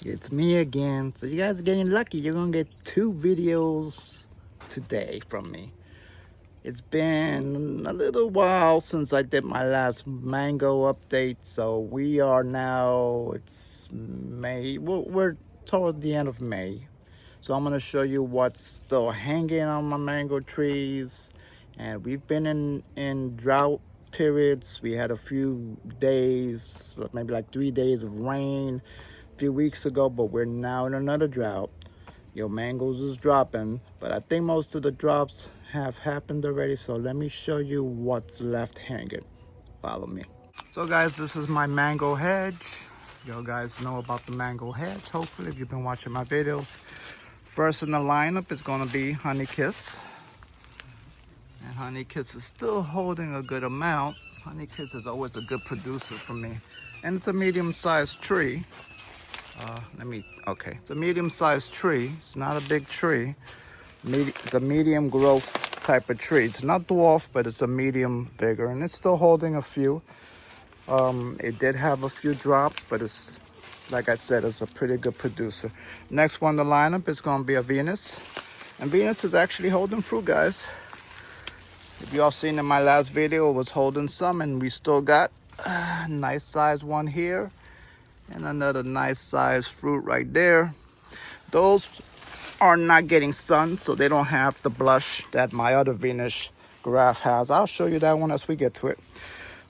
It's me again. So you guys are getting lucky. You're gonna get 2 videos today from me. It's been a little while since I did my last mango update. So we are now, it's May. We're toward the end of May. So I'm gonna show you what's still hanging on my mango trees. And we've been in drought periods. We had a few days, maybe like 3 days of rain a few weeks ago, but we're now in another drought. Your mangoes is dropping, but I think most of the drops have happened already. So let me show you what's left hanging. Follow me. So guys, this is my mango hedge. You guys know about the mango hedge, hopefully, if you've been watching my videos. First in the lineup is gonna be Honey Kiss. And Honey Kiss is still holding a good amount. Honey Kiss is always a good producer for me. And it's a medium-sized tree. It's a medium-sized tree. It's not a big tree. It's a medium growth type of tree. It's not dwarf, but it's a medium vigor, and it's still holding a few. It did have a few drops, but it's, like I said, it's a pretty good producer. Next one in the lineup is going to be a Venus. And Venus is actually holding fruit, guys. If y'all seen in my last video, it was holding some, and we still got a nice size one here. And another nice size fruit right there. Those are not getting sun, so they don't have the blush that my other Venus graft has. I'll show you that one as we get to it.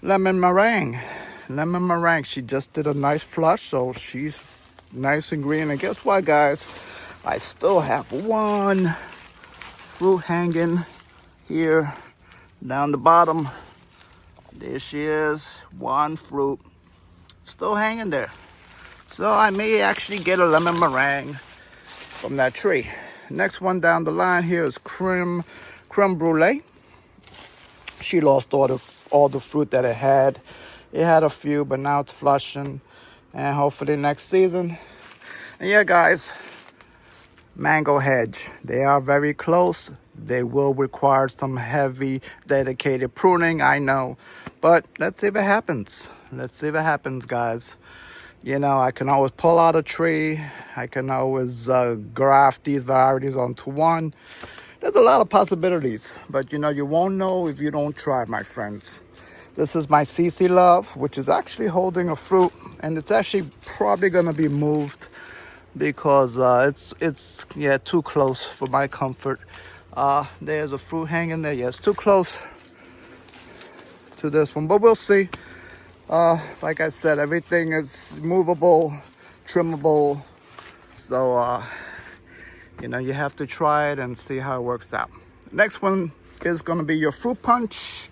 Lemon meringue. Lemon meringue, she just did a nice flush, so she's nice and green. And guess what, guys? I still have one fruit hanging here down the bottom. There she is, one fruit still hanging there. So I may actually get a lemon meringue from that tree. Next one down the line here is creme brulee. She lost all the fruit that it had. It had a few, but now it's flushing. And hopefully next season. And yeah, guys, mango hedge. They are very close. They will require some heavy, dedicated pruning, I know. But let's see if it happens. Let's see if it happens, guys. You know, I can always pull out a tree. I can always graft these varieties onto one. There's a lot of possibilities, but you know, you won't know if you don't try, my friends. This is my CC Love, which is actually holding a fruit, and it's actually probably gonna be moved because it's too close for my comfort. There's a fruit hanging there. Yes, too close to this one, but we'll see. Like I said, everything is movable, trimmable, so you know, you have to try it and see how it works out. Next one is going to be your fruit punch.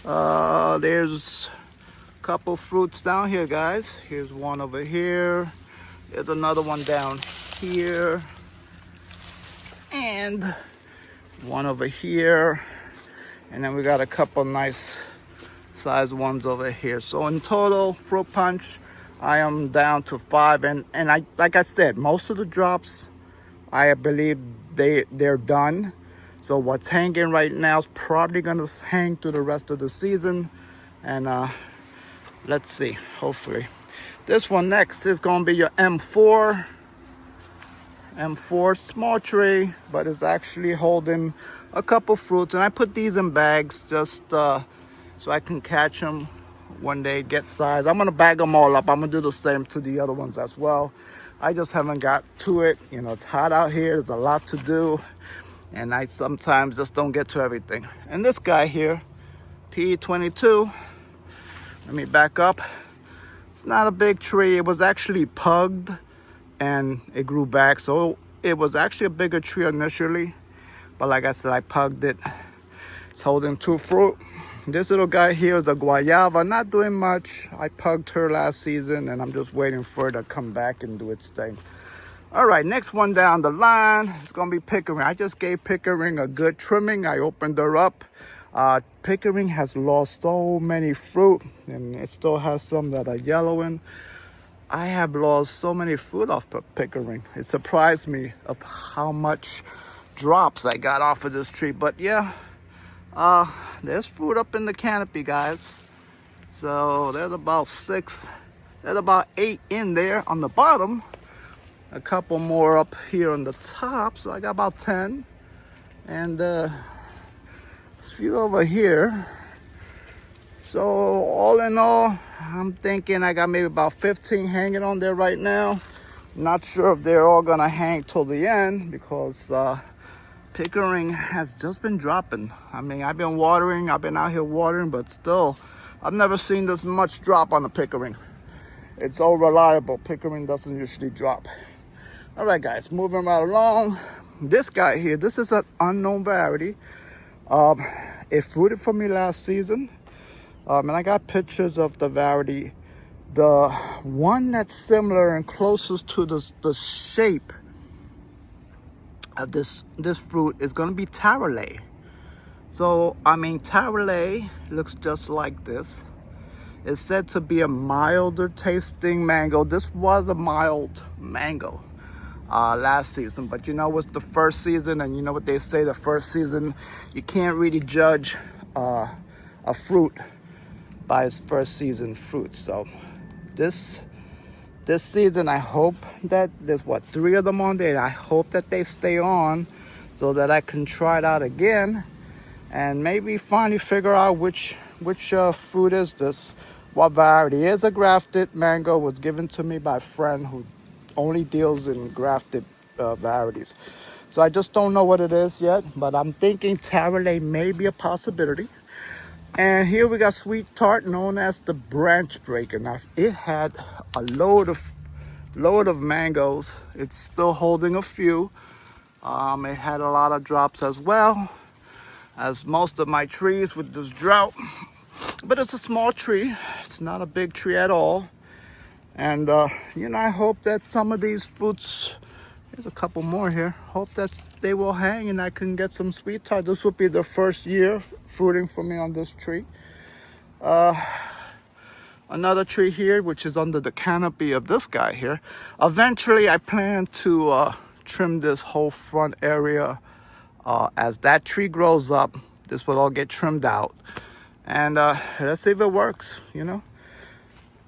There's a couple fruits down here, guys. Here's one over here. There's another one down here, and one over here, and then we got a couple nice size ones over here. So in total, fruit punch, I am down to 5, and I, like I said, most of the drops, I believe they're done. So what's hanging right now is probably gonna hang through the rest of the season, and let's see, hopefully. This one next is gonna be your M4, small tree, but it's actually holding a couple fruits, and I put these in bags just so I can catch them when they get size. I'm gonna bag them all up. I'm gonna do the same to the other ones as well. I just haven't got to it. You know, it's hot out here. There's a lot to do, and I sometimes just don't get to everything. And this guy here, P22, let me back up. It's not a big tree. It was actually pugged, and it grew back. So it was actually a bigger tree initially, but like I said, I pugged it. It's holding 2 fruit. This little guy here is a guayaba, not doing much. I pugged her last season, and I'm just waiting for it to come back and do its thing. All right, next one down the line is gonna be Pickering. I just gave Pickering a good trimming. I opened her up. Pickering has lost so many fruit, and it still has some that are yellowing. I have lost so many fruit off Pickering. It surprised me of how much drops I got off of this tree, but yeah. There's fruit up in the canopy, guys. So there's about 8 in there on the bottom. A couple more up here on the top, so I got about 10, and a few over here. So all in all, I'm thinking I got maybe about 15 hanging on there right now. Not sure if they're all gonna hang till the end, because Pickering has just been dropping. I mean, I've been out here watering, but still, I've never seen this much drop on the Pickering. It's so reliable. Pickering doesn't usually drop. All right, guys, moving right along. This guy here, this is an unknown variety. It fruited for me last season, and I got pictures of the variety. The one that's similar and closest to the shape of this fruit is going to be Taralay. So, I mean, Taralay looks just like this. It's said to be a milder tasting mango. This was a mild mango last season, but you know, it's the first season, and you know what they say, the first season, you can't really judge a fruit by its first season fruit. So this season, I hope that there's 3 of them on there. I hope that they stay on so that I can try it out again and maybe finally figure out which fruit is this, what variety. Is a grafted mango, was given to me by a friend who only deals in grafted varieties. So I just don't know what it is yet, but I'm thinking Taralay may be a possibility. And here we got sweet tart, known as the branch breaker. Now, it had a load of mangoes. It's still holding a few. It had a lot of drops as well as most of my trees with this drought. But it's a small tree. It's not a big tree at all. And you know, I hope that some of these fruits, there's a couple more here, hope that they will hang and I can get some sweet tart. This will be the first year fruiting for me on this tree. Another tree here, which is under the canopy of this guy here. Eventually, I plan to trim this whole front area. As that tree grows up, this will all get trimmed out. And let's see if it works, you know.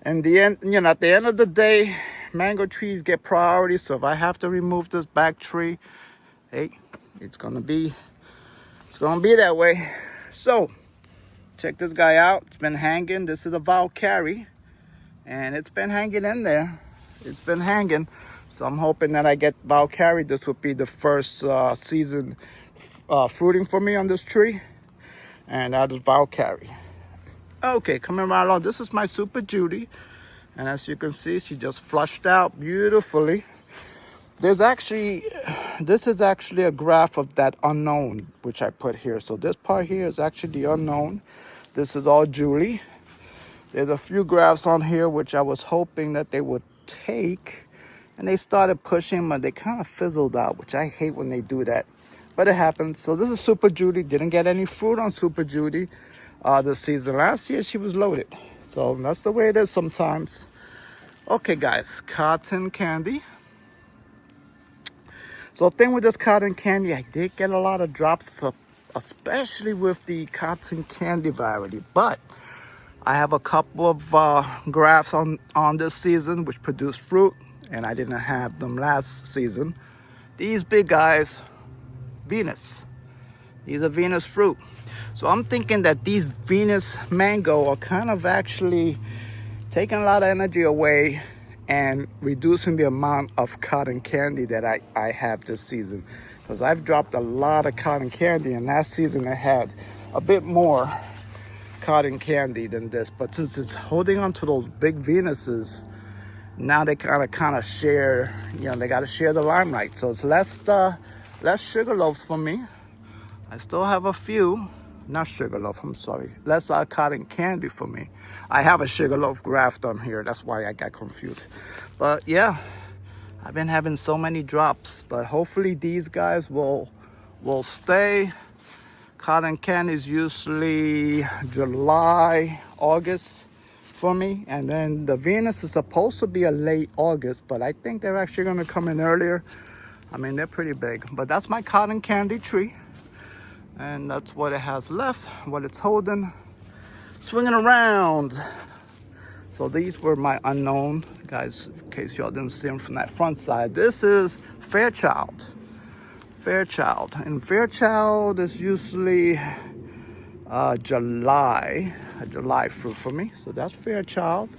In the end, you know, at the end of the day, mango trees get priority. So if I have to remove this back tree, hey, it's gonna be that way. So check this guy out. It's been hanging. This is a valkyrie, and it's been hanging in there. It's been hanging. So I'm hoping that I get valkyrie. This would be the first season fruiting for me on this tree, and that is valkyrie. Okay, coming right along. This is my Super Judy, and as you can see, she just flushed out beautifully. This is actually a graph of that unknown, which I put here. So this part here is actually the unknown. This is all Julie. There's a few graphs on here which I was hoping that they would take, and they started pushing, but they kind of fizzled out, which I hate when they do that, but it happens. So this is Super Judy. Didn't get any fruit on Super Judy this season. Last year she was loaded, so that's the way it is sometimes. Okay, guys, cotton candy. So the thing with this cotton candy, I did get a lot of drops, especially with the cotton candy variety, but I have a couple of grafts on this season which produce fruit, and I didn't have them last season. These big guys, Venus. These are Venus fruit. So I'm thinking that these Venus mango are kind of actually taking a lot of energy away and reducing the amount of cotton candy that I have this season. Because I've dropped a lot of cotton candy, and last season I had a bit more cotton candy than this. But since it's holding on to those big Venuses, now they kind of share, you know, they got to share the limelight. So it's less sugar loaves for me. I still have a few, not sugar loaf, I'm sorry, less cotton candy for me. I have a sugar loaf graft on here, that's why I got confused. But yeah, I've been having so many drops, but hopefully these guys will stay. Cotton candy is usually July, August for me, and then the Venus is supposed to be a late August, but I think they're actually gonna come in earlier. I mean, they're pretty big. But that's my cotton candy tree, and that's what it has left, what it's holding. Swinging around. So So these were my unknown, guys, in case y'all didn't see them from that front side. This is Fairchild. Fairchild. And Fairchild is usually a July fruit for me. So that's Fairchild.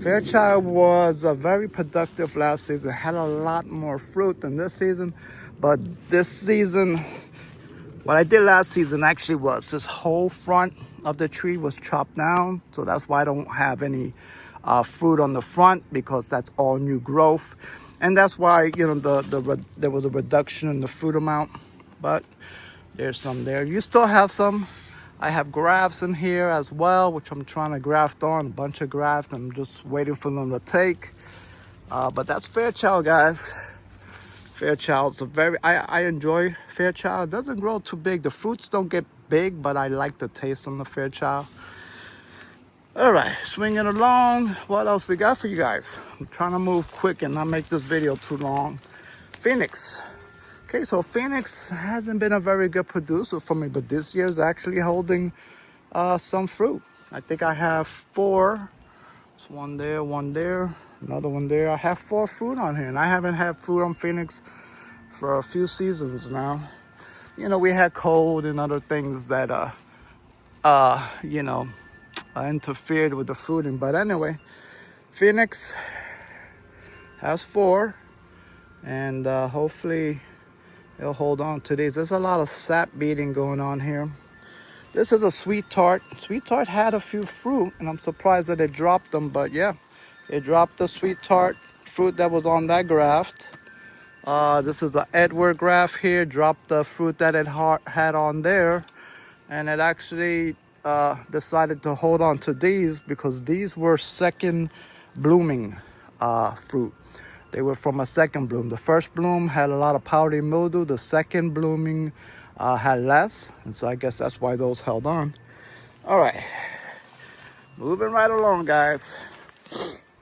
Fairchild was very productive last season. Had a lot more fruit than this season. But this season, what I did last season actually was this whole front of the tree was chopped down. So that's why I don't have any fruit on the front, because that's all new growth. And that's why, you know, there was a reduction in the fruit amount. But there's some there. You still have some. I have grafts in here as well, which I'm trying to graft on. A bunch of graft. I'm just waiting for them to take. But that's Fairchild, guys. Fairchild's a very, I enjoy Fairchild. It doesn't grow too big. The fruits don't get big, but I like the taste on the Fairchild. All right, swinging along. What else we got for you guys? I'm trying to move quick and not make this video too long. Phoenix. Okay, so Phoenix hasn't been a very good producer for me, but this year's actually holding some fruit. I think I have 4. There's one there, another one there. I have 4 fruit on here, and I haven't had fruit on Phoenix for a few seasons now. You know, we had cold and other things that, you know, interfered with the fruiting. But anyway, Phoenix has 4, and hopefully it'll hold on to these. There's a lot of sap beating going on here. This is a sweet tart. Sweet tart had a few fruit, and I'm surprised that they dropped them. But yeah, they dropped the sweet tart fruit that was on that graft. This is an Edward graft here. Dropped the fruit that it had on there, and it actually decided to hold on to these because these were second blooming fruit. They were from a second bloom. The first bloom had a lot of powdery mildew. The second blooming had less. And so I guess that's why those held on. All right. Moving right along, guys.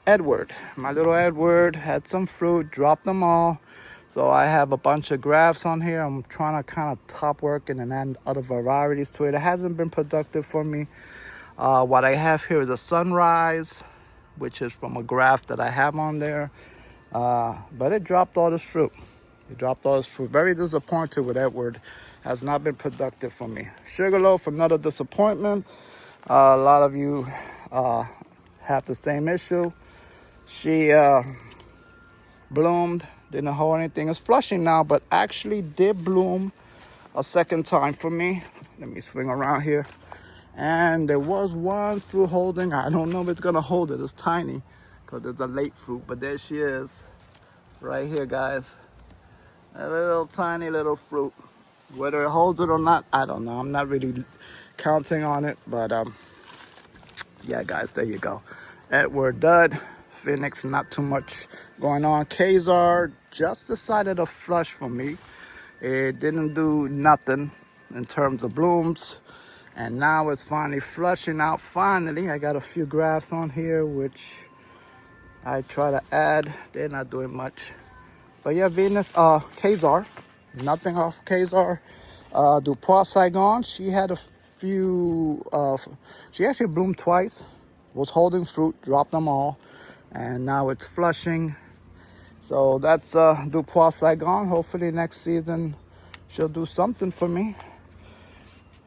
Edward. My little Edward had some fruit. Dropped them all. So I have a bunch of grafts on here. I'm trying to kind of top work and add other varieties to it. It hasn't been productive for me. What I have here is a Sunrise, which is from a graft that I have on there. But it dropped all this fruit. It dropped all this fruit. Very disappointed with Edward. Has not been productive for me. Sugarloaf, another disappointment. A lot of you have the same issue. She bloomed, didn't hold anything. It's flushing now, but actually did bloom a second time for me. Let me swing around here. And there was one fruit holding. I don't know if it's gonna hold it. It's tiny, because it's a late fruit, but there she is right here, guys. A little tiny little fruit. Whether it holds it or not, I don't know. I'm not really counting on it, but yeah, guys, there you go. Edward dud. Phoenix, not too much going on. Kazar just decided to flush for me. It didn't do nothing in terms of blooms, and now it's finally flushing out. Finally, I got a few grafts on here, which I try to add. They're not doing much. But yeah, Venus, Kazar, nothing off Kazar. Dupois Saigon, she had a few, she actually bloomed twice, was holding fruit, dropped them all, and now it's flushing. So that's Dupois Saigon. Hopefully next season she'll do something for me.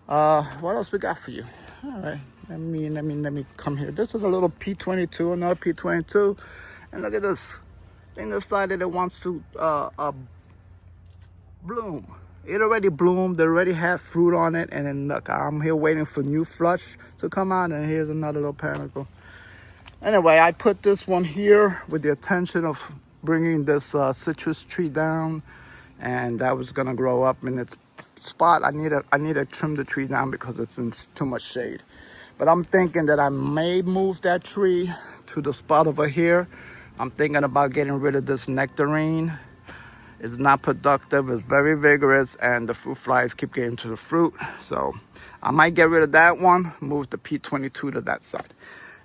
What else we got for you? All right, let me come here. This is a little P22, another P22, and look at this. Thing decided it wants to bloom. It already bloomed. They already had fruit on it, and then look, I'm here waiting for new flush to come out, and here's another little panicle. Anyway, I put this one here with the intention of bringing this citrus tree down, and that was gonna grow up in its spot. I need to trim the tree down because it's in too much shade. But I'm thinking that I may move that tree to the spot over here. I'm thinking about getting rid of this nectarine. It's not productive, it's very vigorous, and the fruit flies keep getting to the fruit. So I might get rid of that one, move the P22 to that side.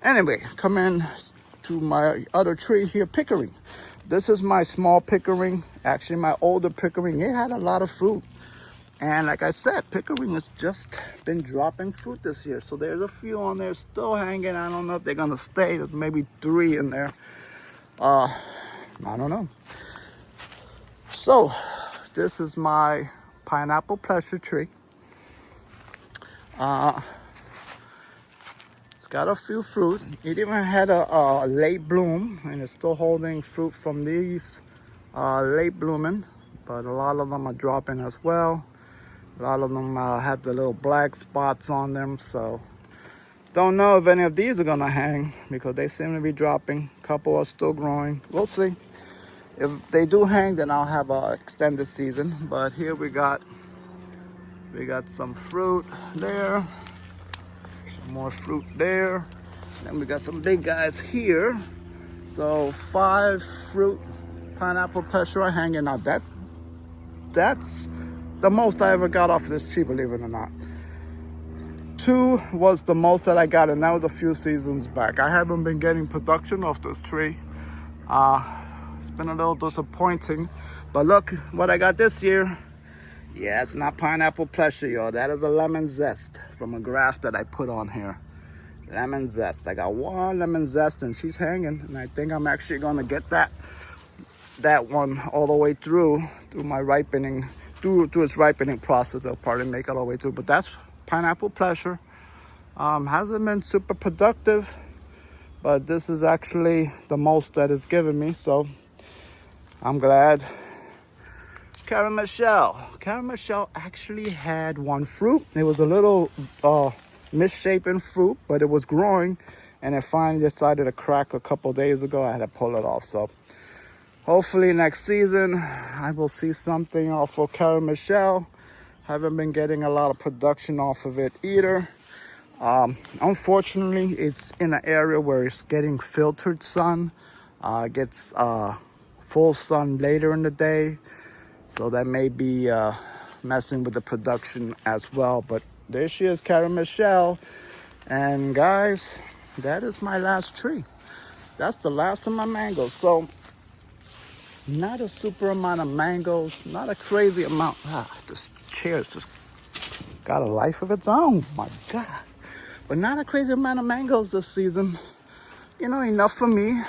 Anyway, come in to my other tree here, Pickering. This is my small Pickering, actually my older Pickering. It had a lot of fruit. And like I said, Pickering has just been dropping fruit this year. So there's a few on there still hanging. I don't know if they're gonna stay. There's maybe 3 in there. I don't know. So this is my pineapple pleasure tree. It's got a few fruit. It even had a late bloom, and it's still holding fruit from these late blooming. But a lot of them are dropping as well. A lot of them have the little black spots on them, so don't know if any of these are gonna hang because they seem to be dropping. A couple are still growing. We'll see. If they do hang, then I'll have an extended season. But here we got some fruit there, some more fruit there. Then we got some big guys here. So 5 fruit pineapple pleasure are hanging out. That's the most I ever got off this tree, believe it or not. 2 was the most that I got, and that was a few seasons back. I haven't been getting production off this tree. It's been a little disappointing, but look what I got this year. Yeah, it's not pineapple pleasure, y'all. That is a lemon zest from a graft that I put on here. Lemon zest. I got 1 lemon zest, and she's hanging, and I think I'm actually gonna get that one all the way through my ripening, through its ripening process. I'll probably make it all the way through, but that's pineapple pleasure. Hasn't been super productive, but this is actually the most that it's given me, so I'm glad. Karen Michelle actually had 1 fruit. It was a little misshapen fruit, but it was growing, and it finally decided to crack a couple days ago. I had to pull it off, so hopefully next season I will see something off of Karen Michelle. Haven't been getting a lot of production off of it either. Unfortunately, it's in an area where it's getting filtered sun. Gets full sun later in the day, so that may be messing with the production as well. But there she is, Karen Michelle. And guys, that is my last tree. That's the last of my mangoes. So not a super amount of mangoes, not a crazy amount. This chair's just got a life of its own, my God. But not a crazy amount of mangoes this season. You know, enough for me,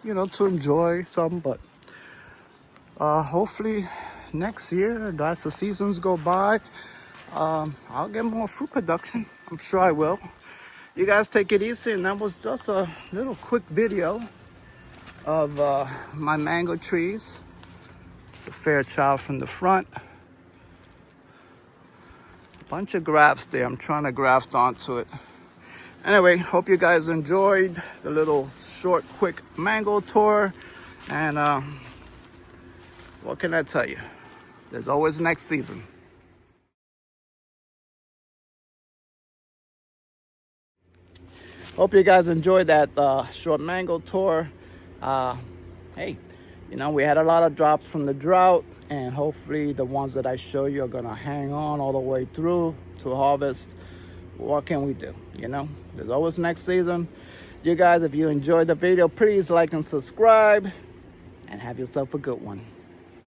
you know, to enjoy some. But hopefully next year, as the seasons go by, I'll get more fruit production. I'm sure I will. You guys take it easy, and that was just a little quick video of my mango trees. It's the Fairchild from the front. A bunch of grafts there. I'm trying to graft onto it. Anyway, hope you guys enjoyed the little short, quick mango tour. And what can I tell you? There's always next season. Hope you guys enjoyed that short mango tour. Hey, you know, we had a lot of drops from the drought, and hopefully the ones that I show you are gonna hang on all the way through to harvest. What can we do? You know, there's always next season. You guys, if you enjoyed the video, please like and subscribe, and have yourself a good one.